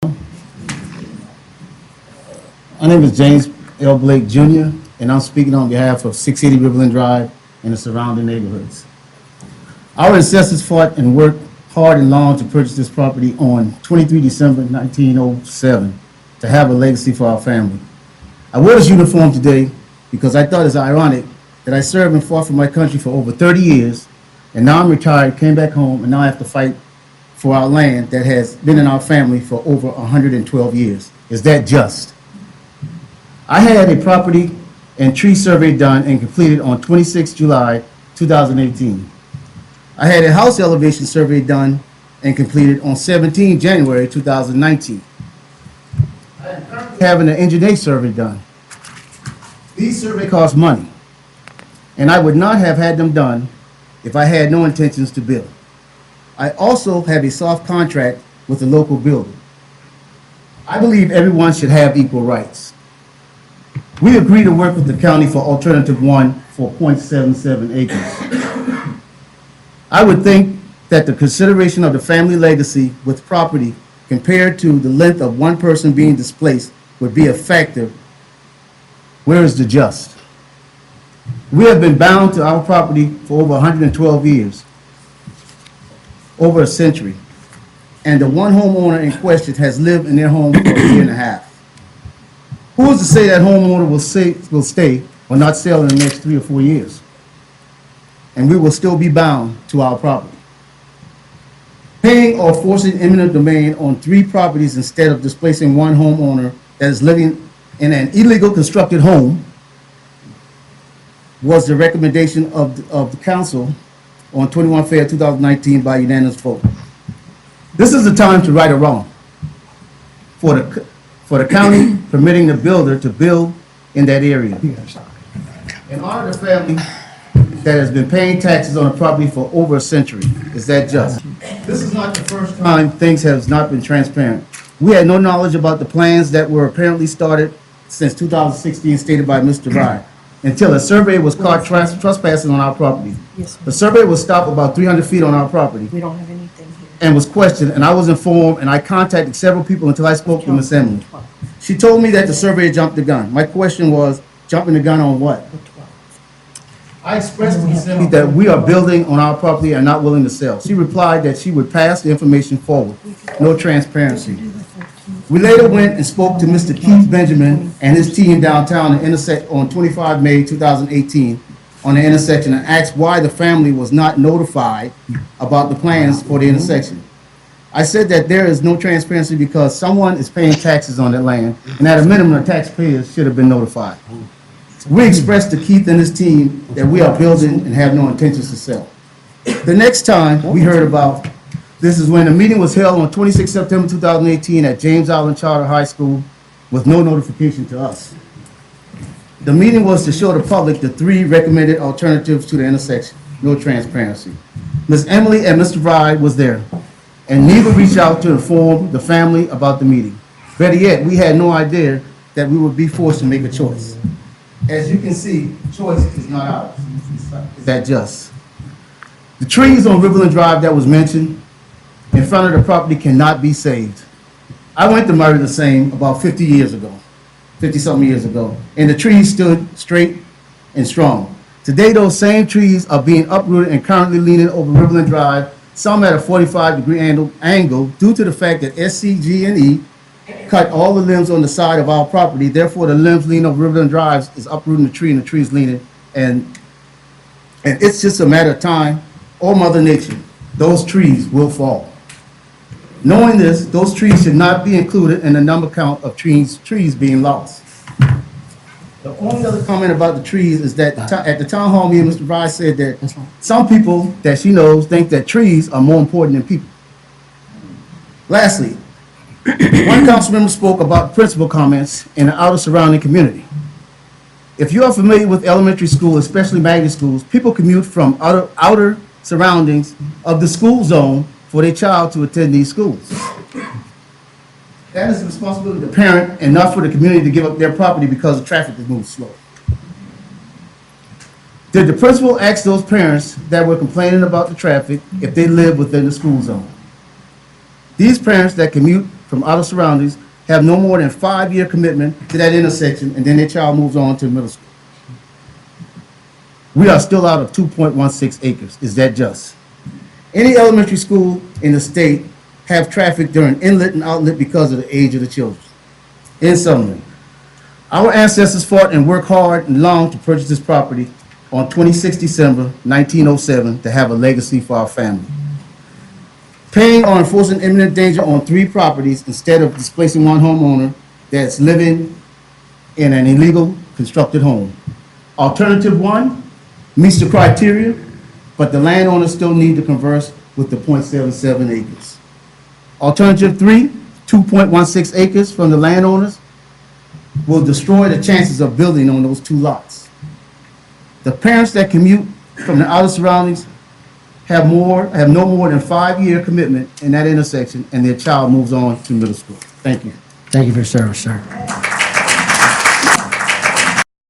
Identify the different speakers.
Speaker 1: My name is James L. Blake Jr., and I'm speaking on behalf of 680 Riverland Drive and the surrounding neighborhoods. Our ancestors fought and worked hard and long to purchase this property on 23 December 1907 to have a legacy for our family. I wore this uniform today because I thought it's ironic that I served and fought for my country for over 30 years, and now I'm retired, came back home, and now I have to fight for our land that has been in our family for over 112 years. Is that just? I had a property and tree survey done and completed on 26 July 2018. I had a house elevation survey done and completed on 17 January 2019. I am currently having an engineer survey done. These surveys cost money, and I would not have had them done if I had no intentions to build. I also have a soft contract with a local builder. I believe everyone should have equal rights. We agreed to work with the county for alternative 1 for 0.77 acres. I would think that the consideration of the family legacy with property compared to the length of one person being displaced would be a factor. Where is the just? We have been bound to our property for over 112 years, over a century, and the one homeowner in question has lived in their home for a year and a half. Who is to say that homeowner will stay or not sell in the next 3 or 4 years? And we will still be bound to our property. Paying or forcing eminent domain on 3 properties instead of displacing one homeowner that is living in an illegal constructed home was the recommendation of the council on 21 February 2019 by unanimous vote. This is the time to right a wrong for the county permitting the builder to build in that area. And honor the family that has been paying taxes on the property for over a century. Is that just? This is not the first time things have not been transparent. We had no knowledge about the plans that were apparently started since 2016 stated by Mr. Rye until a survey was caught trespassing on our property.
Speaker 2: Yes, sir.
Speaker 1: The survey was stopped about 300 feet on our property
Speaker 2: We don't have anything here.
Speaker 1: and was questioned, and I was informed, and I contacted several people until I spoke to Ms. Emily. She told me that the surveyor jumped the gun. My question was, jumping the gun on what? I expressed to Ms. Emily that we are building on our property and not willing to sell. She replied that she would pass the information forward. No transparency. We later went and spoke to Mr. Keith Benjamin and his team downtown on 25 May 2018 on the intersection and asked why the family was not notified about the plans for the intersection. I said that there is no transparency because someone is paying taxes on that land, and at a minimum, the taxpayers should have been notified. We expressed to Keith and his team that we are building and have no intentions to sell. The next time we heard about this is when a meeting was held on 26 September 2018 at James Island Charter High School with no notification to us. The meeting was to show the public the 3 recommended alternatives to the intersection. No transparency. Ms. Emily and Mr. Rye was there, and neither reached out to inform the family about the meeting. Better yet, we had no idea that we would be forced to make a choice. As you can see, choice is not ours. Is that just? The trees on Riverland Drive that was mentioned in front of the property cannot be saved. I went to Murray the same about 50 years ago, 50-something years ago, and the trees stood straight and strong. Today, those same trees are being uprooted and currently leaning over Riverland Drive, some at a 45-degree angle due to the fact that SCG&E cut all the limbs on the side of our property. Therefore, the limbs leaning over Riverland Drive is uprooting the tree, and the tree is leaning. And it's just a matter of time, or Mother Nature, those trees will fall. Knowing this, those trees should not be included in the number count of trees being lost. The only other comment about the trees is that at the town hall meeting, Mr. Rice said that some people that she knows think that trees are more important than people. Lastly, one council member spoke about principal comments in the outer surrounding community. If you are familiar with elementary school, especially magnet schools, people commute from outer surroundings of the school zone for their child to attend these schools. That is the responsibility of the parent and not for the community to give up their property because the traffic is moving slow. Did the principal ask those parents that were complaining about the traffic if they live within the school zone? These parents that commute from outer surroundings have no more than 5-year commitment to that intersection, and then their child moves on to middle school. We are still out of 2.16 acres. Is that just? Any elementary school in the state have traffic during inlet and outlet because of the age of the children. In summary, our ancestors fought and worked hard and long to purchase this property on 26 December 1907 to have a legacy for our family. Paying or enforcing imminent danger on 3 properties instead of displacing one homeowner that's living in an illegal constructed home. Alternative 1 meets the criteria, but the landowners still need to converse with the .77 acres. Alternative 3, 2.16 acres from the landowners will destroy the chances of building on those 2 lots. The parents that commute from the outer surroundings have no more than 5-year commitment in that intersection, and their child moves on to middle school. Thank you.
Speaker 2: Thank you for your service, sir.